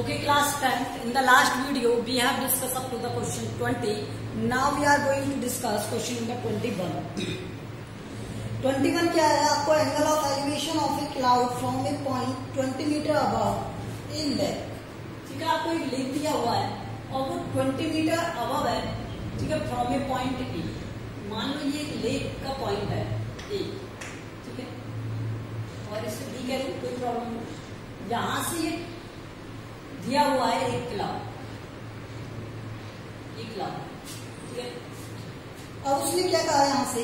Okay, class 10. In the last video, we have discussed up to the question 20. Now we are going to discuss question number 21. 21 क्या है? आपको angle of elevation of a cloud from a point 20 metre above in lake. ठीक है, आपको एक lake दिया हुआ है और वो 20 मीटर अबव है. ठीक है, फ्रॉम ए पॉइंट ए. मान लो ये एक लेक का पॉइंट है ए. ठीक है, और इसे बी कह लो, कोई प्रॉब्लम नहीं. यहां से ये दिया हुआ है एक क्लाउड. ठीक है, अब उसने क्या कहा यहां से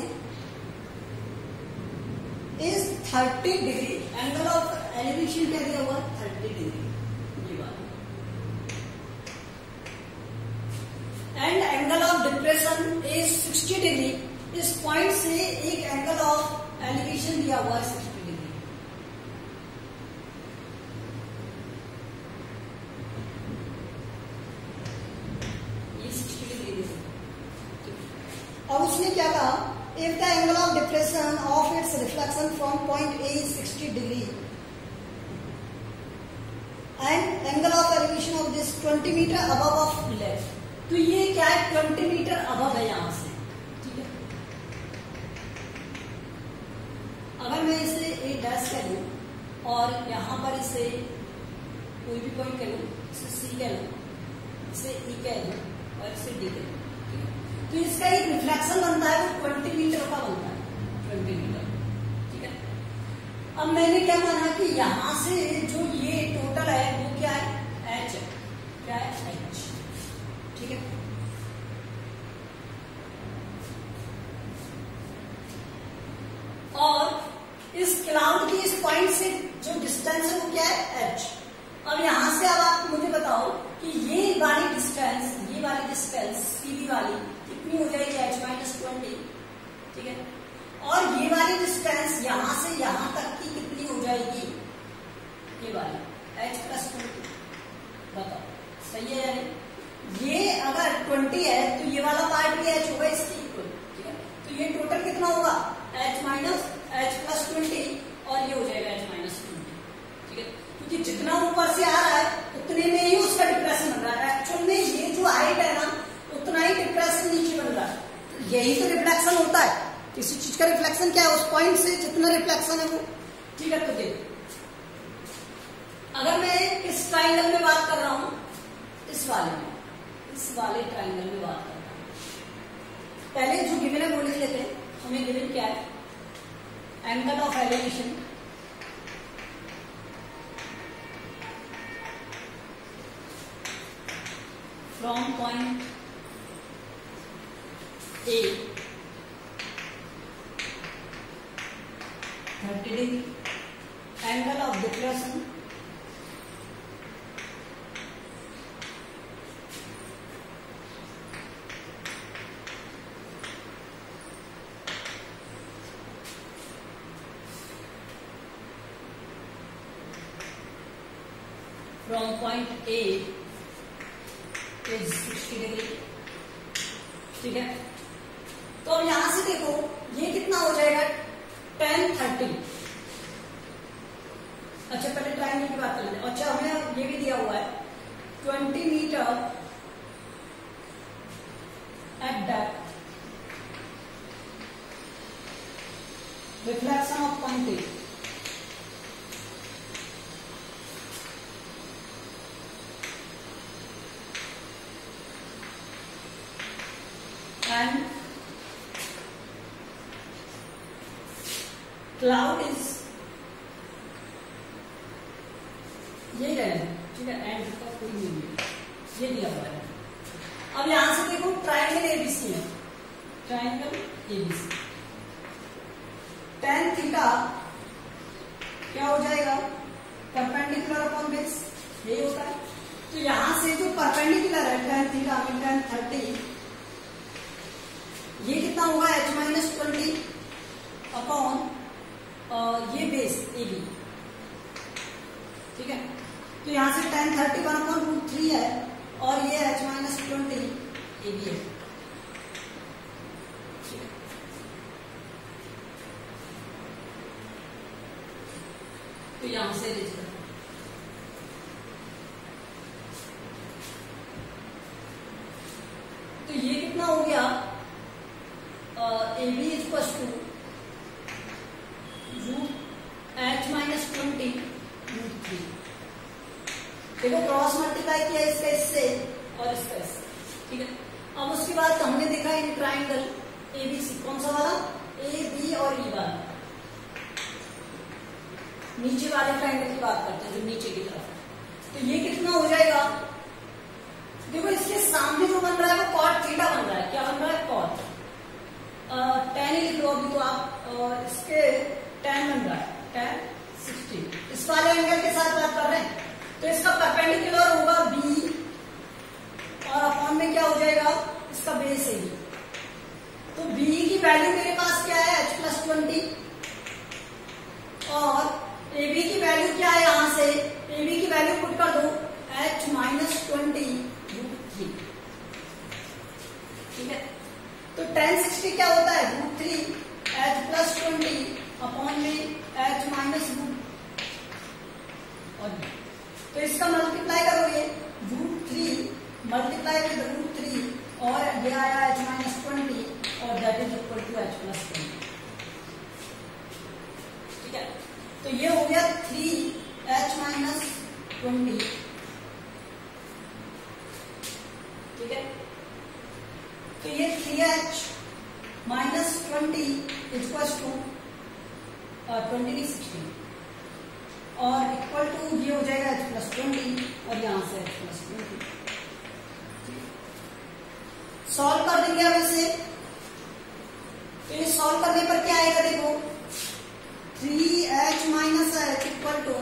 is 30 degree. Angle of elevation क्या दिया हुआ? 30 डिग्री. ये बात. And angle of depression is 60 degree. इस पॉइंट से एक एंगल ऑफ एलिवेशन दिया हुआ है 60 डिग्री. ये 60 डिग्री. अब उसने क्या कहा? If the angle of depression of its reflection from point A is 60 degree and angle of elevation of this 20 meter above of left, तो ये क्या है? 20 मीटर above है यहां से. ठीक है, अगर मैं इसे A डैश कह लूं और यहां पर इसे कोई भी पॉइंट कह लूं, इसे C कह लूं, इसे E कह लूं और इसे D कह लूं, तो इसका एक रिफ्लेक्शन बनता है वो 20 मीटर का बनता है. 20 मीटर. ठीक है, अब मैंने क्या माना कि यहां से जो ये टोटल है वो क्या है? H. क्या है? H. ठीक है, और इस क्लाउड की इस पॉइंट से जो डिस्टेंस है वो क्या है? H. अब यहां से अब आप मुझे बताओ कि ये वाली डिस्टेंस सीधी वाली कितनी हो जाएगी? H-20. ठीक है, और ये वाली डिस्टेंस यहां से यहां तक की कितनी हो जाएगी? ये वाली H+20. बताओ सही है या नहीं? ये अगर 20 है तो ये वाला पार्ट भी H होगा इसकी इक्वल. ठीक है, तो ये टोटल कितना होगा? H-H+20 और ये हो जाएगा H-20. ठीक है, क्योंकि जितना ऊपर से आ रहा है उतने में ही उसका डिप्रेशन बन रहा है. एक्चुअल में ये जो हाइट है ना उतना ही डिप्रेशन नीचे बन रहा है. यही तो रिफ्लेक्शन होता है. किसी चीज का रिफ्लेक्शन क्या है? उस पॉइंट से जितना रिफ्लेक्शन है वो. ठीक है, तो देखो अगर मैं इस ट्राइंगल में बात कर रहा हूं, इस वाले ट्राइंगल में बात कर रहा हूं. पहले जो गिवन है वो लिख लेते हैं. हमें गिवन क्या है? Angle of elevation from point A 30 degree. Angle of depression from point A is 60 degree. ठीक है, तो अब यहां से देखो ये कितना हो जाएगा? 10, 30. अच्छा, पहले ट्राइंगल की बात कर लेते हैं. अच्छा, हमें ये भी दिया हुआ है 20 metre at depth. Reflection of point A. And cloud is ये है. ठीक है, एंड का कोई नहीं है, ये दिया हुआ है. अब यहां से देखो ट्राइंगल एबीसी है. ट्राइंगल एबीसी tan थीटा क्या हो जाएगा? Perpendicular upon base. यही होता है. तो यहां से जो परपेंडिकुलर है tan थीटा tan 30, ये कितना होगा? H-20 अपॉन ये बेस AB. ठीक है, तो यहां से tan 30 1/√3 है और ये H-20 AB है. तो यहां से ये कितना हो गया, A B equal to root h - 20 root 3। देखो क्रॉस मल्टीप्लाई किया इसका इससे और इसका इससे, ठीक है। अब उसके बाद हमने देखा इन ट्राइंगल एबीसी, कौन सा वाला, ए बी और ई वाला, नीचे वाले ट्राइंगल की बात करते हैं जो नीचे की तरफ है। तो ये कितना हो जाएगा, देखो इसके सामने जो बन रहा है वो कॉट थीटा बन रहा है। क्या बन रहा है, कॉट tan ही लिख लो अभी तो आप, इसके tan बन रहा है tan 60। इस वाले एंगल के साथ बात कर रहे हैं तो इसका परपेंडिकुलर होगा बी और अपॉन में क्या हो जाएगा, इसका बेस है बी। तो बी की वैल्यू मेरे पास क्या है, h + 20, और ए बी की वैल्यू क्या है, यहां से ए बी की वैल्यू पुट कर दो h - 20 रूट 3, ठीक है। तो tan 60 क्या होता है, रूट 3 h + 20 अपॉन में h माइनस रूट, और तो इसका मल्टीप्लाई करोगे रूट 3 मल्टीप्लाई विद रूट 3 और ये आया h - 20 और that is equal to h + 20, ठीक है। तो ये हो गया 3h - 20, ठीक है। तो ये 3h - 20 इक्वल टू 16 और इक्वल टू ये हो जाएगा h + 20 और यहां से h + 20। सॉल्व कर देंगे अब इसे, तो ये सॉल्व करने पर क्या आएगा, देखो 3h - h इक्वल टू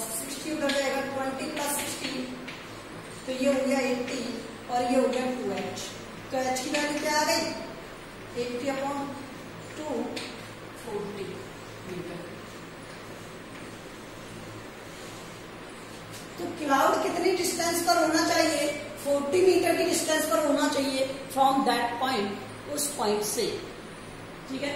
60 उधर जाएगा, 20 + 60 तो ये हो गया 80 और ये हो गया 2h। तो h की वैल्यू क्या आ गई, 80/2 40 मीटर। तो क्लाउड कितनी डिस्टेंस पर होना चाहिए, 40 मीटर की डिस्टेंस पर होना चाहिए फ्रॉम दैट पॉइंट, उस पॉइंट से, ठीक है।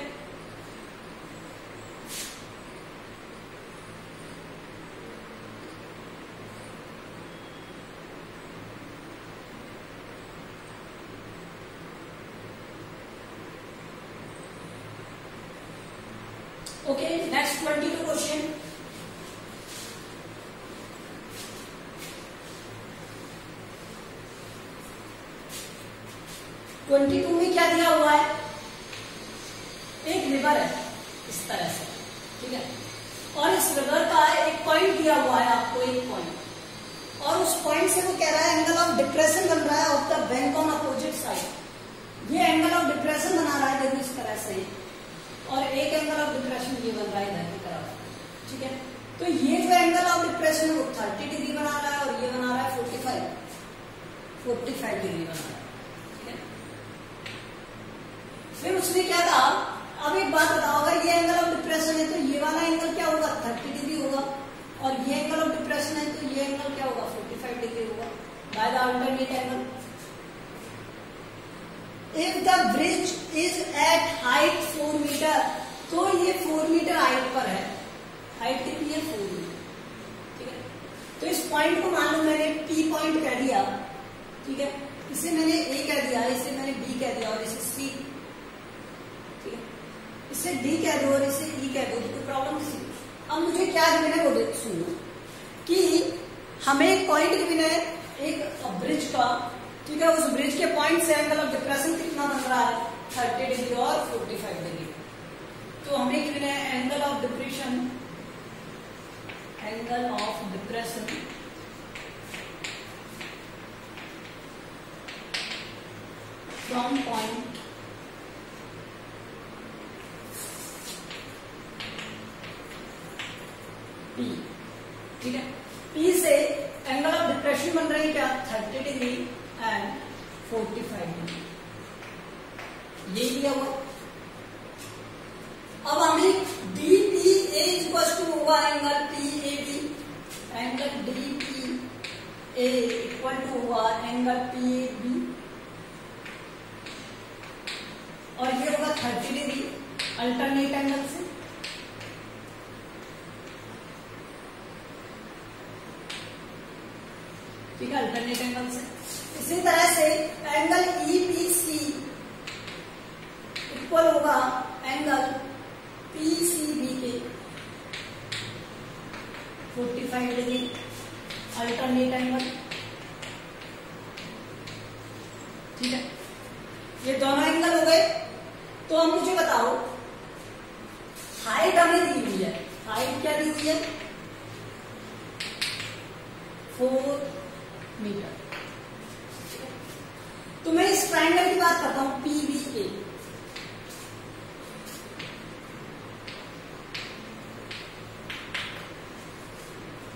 Okay, next 22 question. में क्या दिया हुआ है, एक रिवर है इस तरह से, ठीक है, और इस रिवर का एक पॉइंट दिया हुआ है आपको, एक पॉइंट, और उस पॉइंट से वो कह रहा है एंगल ऑफ डिप्रेशन बन रहा है of the bank on opposite side. ये एंगल ऑफ डिप्रेशन बना रहा है, देखो इस तरह से, और एक एंगल ऑफ डिप्रेशन ये बन रहा है इधर की तरफ, ठीक है। तो ये जो एंगल ऑफ डिप्रेशन है वो 30 डिग्री बना रहा है और ये बना रहा है 45 डिग्री बना रहा है, ठीक है। फिर उसने क्या कहा, अब एक बात बताओ, अगर ये एंगल ऑफ डिप्रेशन है तो ये वाला एंगल क्या होगा, 30 डिग्री होगा, और ये एंगल ऑफ डिप्रेशन है तो ये एंगल क्या होगा, 45 डिग्री होगा by the alternate angle. If the bridge is at height 4 metre, तो ये 4 मीटर हाइट पर है, हाइट कितनी है, 4 मीटर, ठीक है। तो इस पॉइंट को मान लो मैंने P पॉइंट कह दिया, ठीक है, इसे मैंने A कह दिया, इसे मैंने B कह दिया और इसे C, ठीक है, इसे D कह दो और इसे E कह दो, तो कोई प्रॉब्लम नहीं। अब मुझे क्या गिवन है वो देख सुनो, कि हमें एक पॉइंट गिवन है एक ब्रिज का, ठीक है, उस ब्रिज के पॉइंट से एंगल ऑफ डिप्रेशन कितना बन रहा है, 30 डिग्री और 45 डिग्री। तो हमें गिवन है angle of depression, angle of depression from point P, ठीक है। P से एंगल ऑफ डिप्रेशन बन रही है क्या, 30 डिग्री एंड 45 डिग्री, ये दिया हुआ। अब हमें DPA इक्वल टू होगा angle PAB, angle DPA equal to होगा एंगल PAB, और ये होगा 30 डिग्री अल्टरनेट एंगल से, ठीक है, अल्टरनेट एंगल से। इसी तरह से एंगल EPC इक्वल होगा एंगल PCB के 45 डिग्री अल्टरनेट एंगल। ठीक है, ये दोनों एंगल हो गए। तो अब मुझे बताओ, हाइट हमें दी हुई है, हाइट क्या दी हुई है? 4 मीटर। तो मैं इस ट्रायंगल की बात करता हूं, PBA।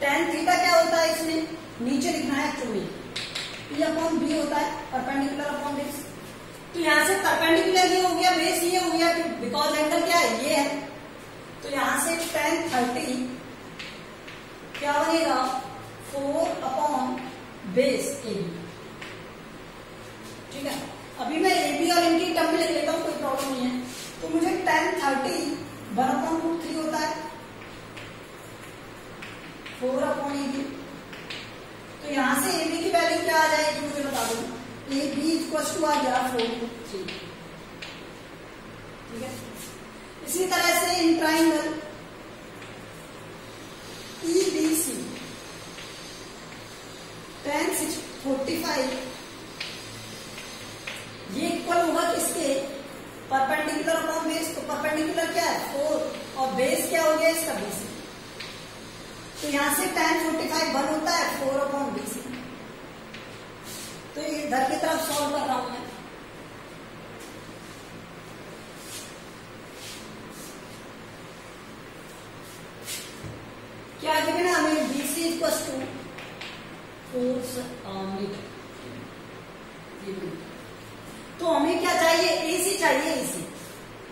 tan थीटा क्या होता है? इसमें नीचे लिखना है एक्चुअली P/B होता है, परपेंडिकुलर अपॉन बेस। तो यहां से परपेंडिकुलर ये हो गया, बेस ये हो गया, बिकॉज एंगल क्या है? ये है। तो यहां से tan 30 क्या बनेगा? 4 अपॉन बेस AB। ठीक है, अभी मैं AB और इनकी टर्म में लिख लेता हूं, कोई प्रॉब्लम नहीं है। तो मुझे tan 30 1/√3 होता है 4 अपॉन AB। तो यहां से AB की वैल्यू क्या आ जाएगी मुझे बता दो। AB इक्वल आ गया 4/3। ठीक है, इसी तरह से इन ट्राइंगल EBC tan 45 ये इक्वल होगा किसके? Perpendicular upon base. तो परपेंडिकुलर क्या है? 4 और बेस क्या हो गया इसका? BC। तो यहां से tan 45 1 होता है 4 अपॉन BC। तो ये इधर की तरफ सॉल्व कर रहा हूं मैं। क्या गिवन है हमें? BC equal to 4 metre. तो हमें क्या चाहिए? AC चाहिए।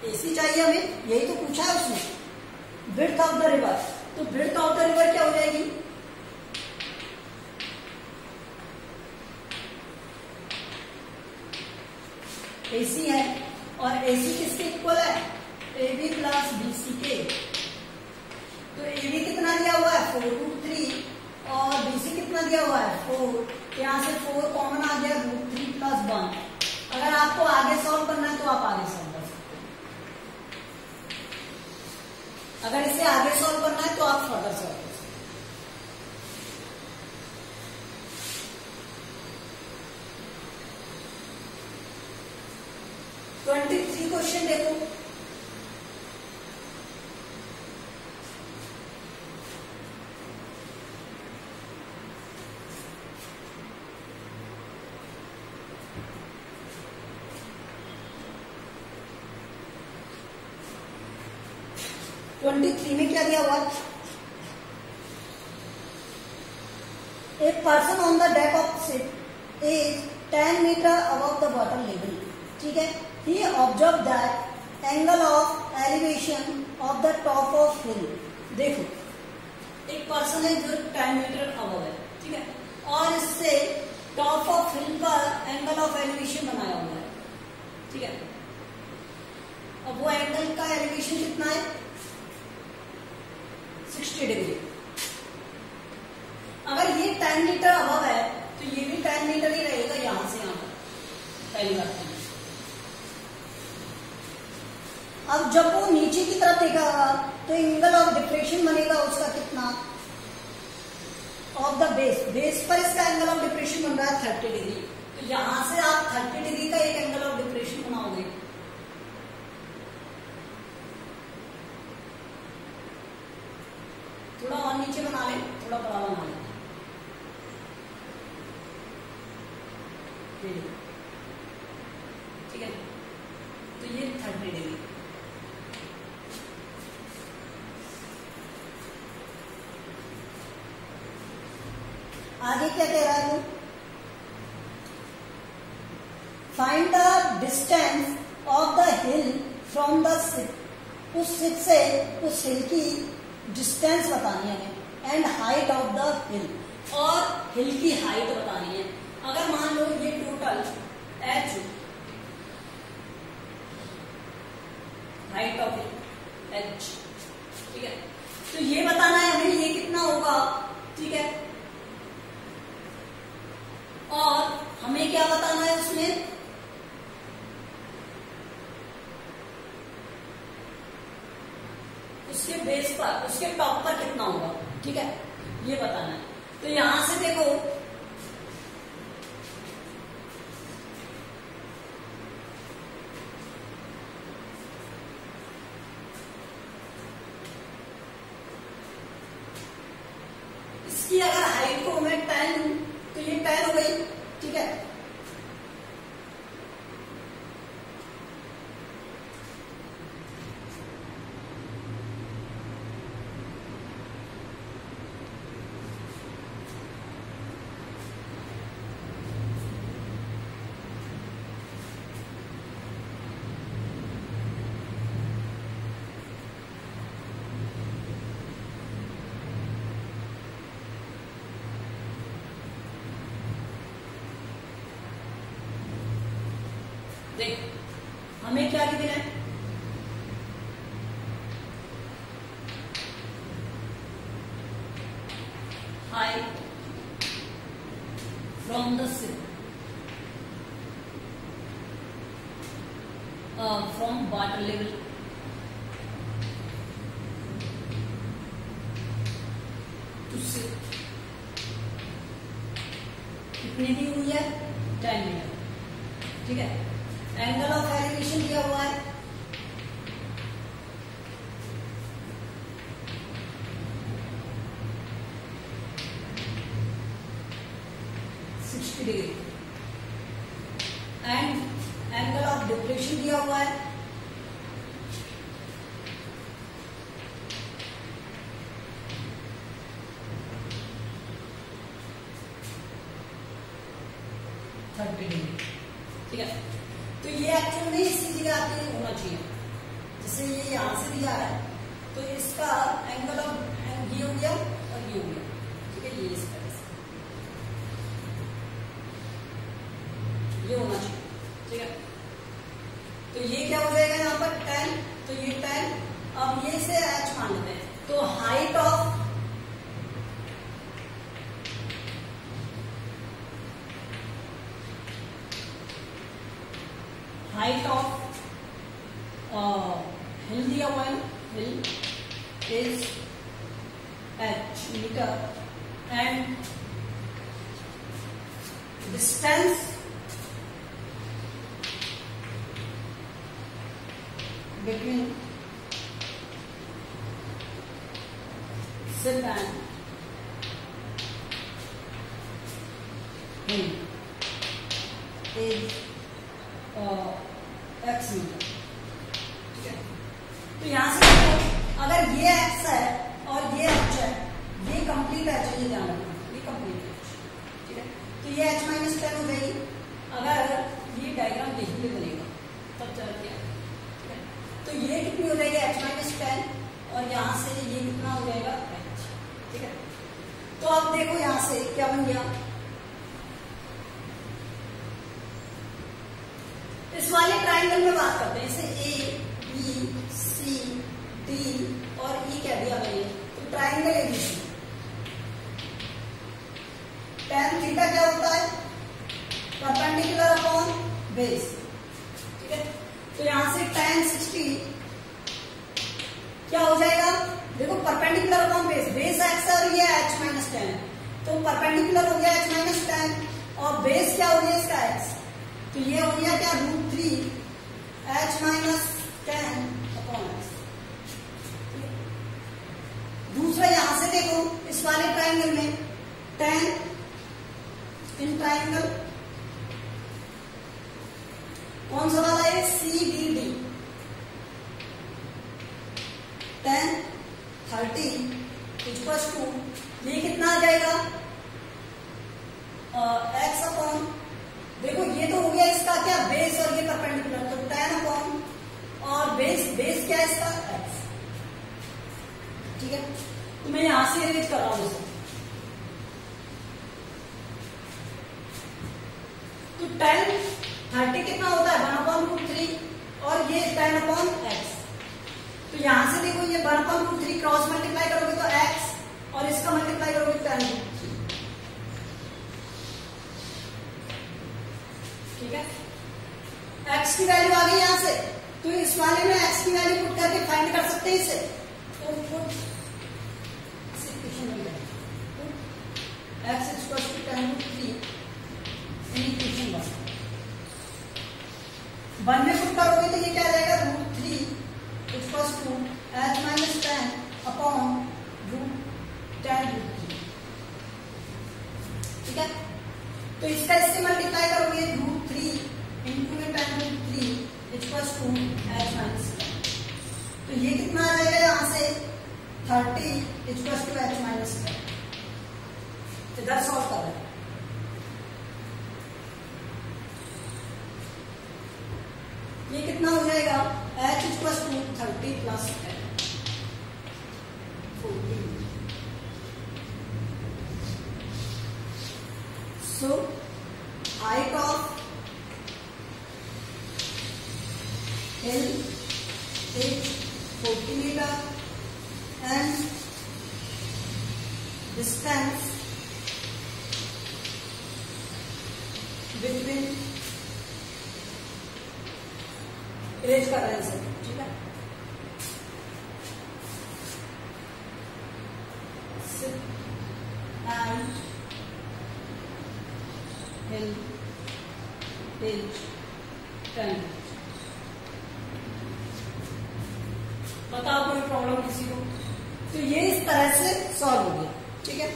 AC चाहिए हमें, यही तो पूछा है उसने। Width of the river. तो विड्थ ऑफ द रिवर क्या हो जाएगी? AC है, और AC किसके इक्वल है? AB प्लस BC के। तो AB कितना दिया हुआ है? 4/3 और BC कितना दिया हुआ है? 4। यहां से 4 कॉमन आ गया, √3 + 1। अगर आपको आगे सॉल्व करना है तो आप आगे सॉल्व कर सकते हैं। अगर इसे आगे सॉल्व करना है तो आप फर्दर सॉल्व कर सकते हैं। 23 क्वेश्चन देखो। में क्या दिया हुआ? A person on the deck of ship is 10 metre above the water level. ठीक है, he observe that angle of elevation of the top of hill. देखो, एक पर्सन है जो 10 मीटर अबव है, ठीक है, और इससे टॉप ऑफ हिल पर एंगल ऑफ एलिवेशन बनाया हुआ है। ठीक है, अब वो एंगल का एलिवेशन कितना है? 60 डिग्री। अगर ये 10 मीटर अबव है तो ये भी 10 मीटर ही रहेगा यहां से यहां तक, पहली बात। अब जब वो नीचे की तरफ देखेगा तो एंगल ऑफ डिप्रेशन बनेगा उसका कितना? Of the base. बेस पर इसका एंगल ऑफ डिप्रेशन बन रहा है 30 डिग्री। तो यहां से आप 30 डिग्री का एक एंगल ऑफ डिप्रेशन बनाओगे। थोड़ा और नीचे बना लें, थोड़ा बड़ा बना लें। ठीक है, तो ये 30 डिग्री। आगे क्या कह रहा है वो? Find the distance of the hill from the ship. उस शिप से उस हिल की डिस्टेंस बतानी है एंड हाइट ऑफ द हिल, और हिल की हाइट बतानी है। अगर मान लो ये total h height of h, ठीक है, तो ये बताना है हमें ये कितना होगा। ठीक है, उसके टॉप पर कितना होगा, ठीक है, ये बताना है। तो यहां से देखो इसकी अगर हाइट को मैं 10, तो ये 10 हो गई, ठीक है। देख हमें क्या लिखना है, height from the from water level to sea, कितनी दी हुई है, 10 मीटर, ठीक है। एंगल ऑफ एलिवेशन दिया हुआ है 60 degree and angle of depression दिया हुआ है 30 डिग्री, ठीक है। तो ये एक्चुअल में इसी जगह आके होना चाहिए, जैसे ये यहां से दिया है तो इसका एंगल ऑफ ये हो गया और ये हो गया, ठीक है, ये इस तरह से ये होना चाहिए, ठीक है। तो ये क्या हो जाएगा यहाँ पर 10, तो ये 10, अब ये से h मान लेते हैं, तो हाइट ऑफ हिल दिया हुआ है, hill is h metre and distance between ship and hill is x metre, ठीक है। तो यहां से देखो अगर ये x है और ये h है, ये कंप्लीट h है, ये ध्यान रखना, ये कंप्लीट h, ठीक है। तो ये h माइनस 10 हो जाएगी, अगर ये डायग्राम यही पे बनेगा तब चल के, ठीक है। तो ये कितनी हो जाएगी h माइनस 10 और यहां से ये कितना हो जाएगा h, ठीक है। तो अब देखो यहां से क्या बन गया, इस वाले ट्राइंगल में बात करते हैं, इसे ए बी सी डी और ई कह दिया मैंने, तो ट्राइंगल एबीसी, tan थीटा क्या होता है, परपेंडिकुलर अपॉन बेस, ठीक है। तो यहां से tan 60 क्या हो जाएगा, देखो perpendicular upon base, base x है और ये h माइनस 10, तो परपेंडिकुलर हो गया h माइनस 10 और बेस क्या हो गया इसका x, तो ये हो गया क्या √3 h माइनस 10 अपॉन x। दूसरा यहां से देखो इस वाले ट्राइंगल में tan इन ट्राइंगल कौन सा वाला है, CBD, tan 30 इक्वल्स टू ये कितना आ जाएगा x अपॉन, देखो ये तो हो गया इसका क्या बेस और ये परपेंडिकुलर, तो tan अपॉन और बेस क्या है इसका x, ठीक है। तो मैं यहां से अरेंज कर रहा हूं इसे, तो tan 30 कितना होता है 1/√3 और ये tan अपॉन x, तो यहां से देखो ये 1/√3 क्रॉस मल्टीप्लाई करोगे तो x और इसका मल्टीप्लाई करोगे tan, ठीक है। x की वैल्यू आ गई यहां से, तो इस वाले में x की वैल्यू पुट करके फाइंड कर सकते हैं इसे, तो पुट 1 में पुट करोगे तो ये क्या आ जाएगा √3 इक्वल्स टू h-10 अपॉन √10 ठीक है। तो इसका इससे मल्टीप्लाई करोगे √3 इंटू में 10√3 इक्वल्स टू h-10। तो ये कितना आ जाएगा यहां से 30 इक्वल्स टू h-10। इधर सॉल्व कर रहे हैं। ये कितना हो जाएगा h equals to 30 plus 14। So height of hill is 40 metre and distance between erase कर रहे हैं सर, ठीक है। And hill is 10। बताओ कोई प्रॉब्लम किसी को? तो ये इस तरह से सॉल्व हो गया, ठीक है।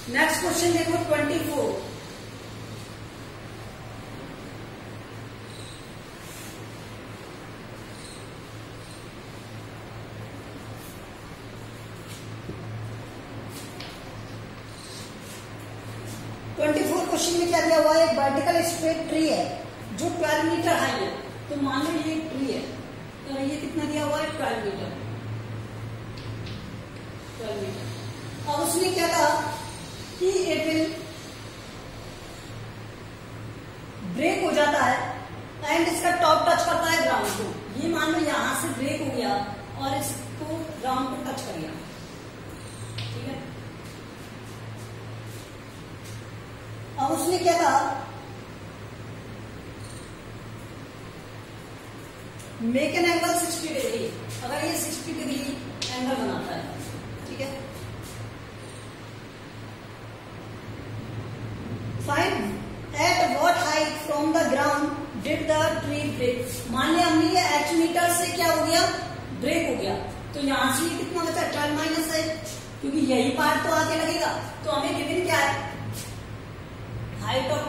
नेक्स्ट क्वेश्चन देखो 24। क्वेश्चन में क्या दिया हुआ है? एक वर्टिकल स्ट्रेट ट्री है जो 12 मीटर हाई है। तो मान लो ये ट्री है, तो ये कितना दिया हुआ है 12 मीटर। 12 मीटर। और उसने क्या कहा कि इट विल ब्रेक हो जाता है एंड इसका टॉप टच करता है ग्राउंड को। ये मान लो यहां से ब्रेक हो गया और इसको ग्राउंड को टच कर गया, ठीक है। अब उसने क्या कहा मेक एन एंगल 60 डिग्री। अगर ये 60 डिग्री एंगल बनाता है, ठीक है। Find at what height from the ground did the tree break. मान लिया हमने ये h मीटर से क्या हो गया ब्रेक हो गया। तो यहां से ये कितना बचा 12 माइनस है, क्योंकि यही पार्ट तो आगे लगेगा। तो हमें गिवन क्या है हाइट ऑफ